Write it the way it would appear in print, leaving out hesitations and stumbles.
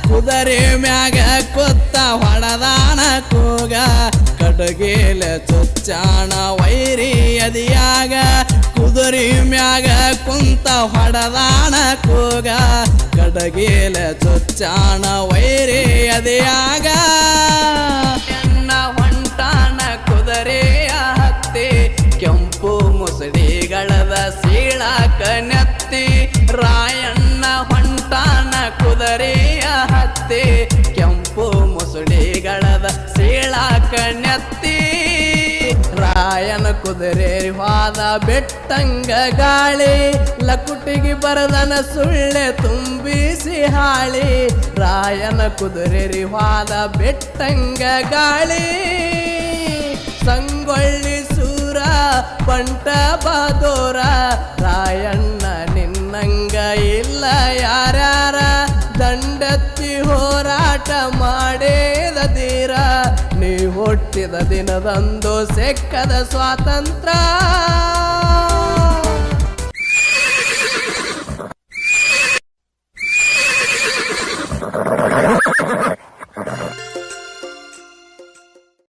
ಕುದರೆ ಮ್ಯಾಗ ಕೊತ್ತ ಹೊಡದಾನ ಕೂಗ ಕಡಗೇಲ ಚೊಚ್ಚಾಣ ವೈರಿ ಅದಿಯಾಗ ಕುದುರೆ ಮ್ಯಾಗ ಕುಂತ ಹೊಡದಾನ ಕೂಗ ಕಡಗೇಲ ಚೊಚ್ಚಾಣ ವೈರಿ ಅದಿಯಾಗ ಎನ್ನ ಹೊಂಟಾನ ಕುದುರೆಯ ಹತ್ತಿ ಕೆಂಪು ಮುಸುಡಿಗಳದ ಸೀಳಾಕ ನೆತ್ತಿ ರಾಯಣ್ಣ ಹೊಂಟಾನ ಕುದುರೆಯ ಹತ್ತಿ ಕೆಂಪು ಮುಸುಡಿಗಳದ ಸೀಳಾಕ ನೆತ್ತಿ ರಾಯನ ಕುದುರೆ ವಾದ ಬೆಟ್ಟಂಗ ಗಾಳಿ ಲಕುಟಿಗೆ ಬರದನ ಸುಳ್ಳೆ ತುಂಬಿಸಿ ಹಾಳಿ ರಾಯನ ಕುದುರೆ ವಾದ ಬೆಟ್ಟಂಗ ಗಾಳಿ ಸಂಗೊಳ್ಳಿ ಸೂರ ಬಂಟ ಬಾದೋರ ರಾಯಣ್ಣ ನಿನ್ನಂಗ ಇಲ್ಲ ಯಾರ್ಯಾರ ದಂಡೆತ್ತಿ ಹೋರಾಟ ಮಾಡೇದ ತೀರ ನೀ ಹುಟ್ಟಿದ ದಿನದಂದು ಸೆಕ್ಕದ ಸ್ವಾತಂತ್ರ್ಯ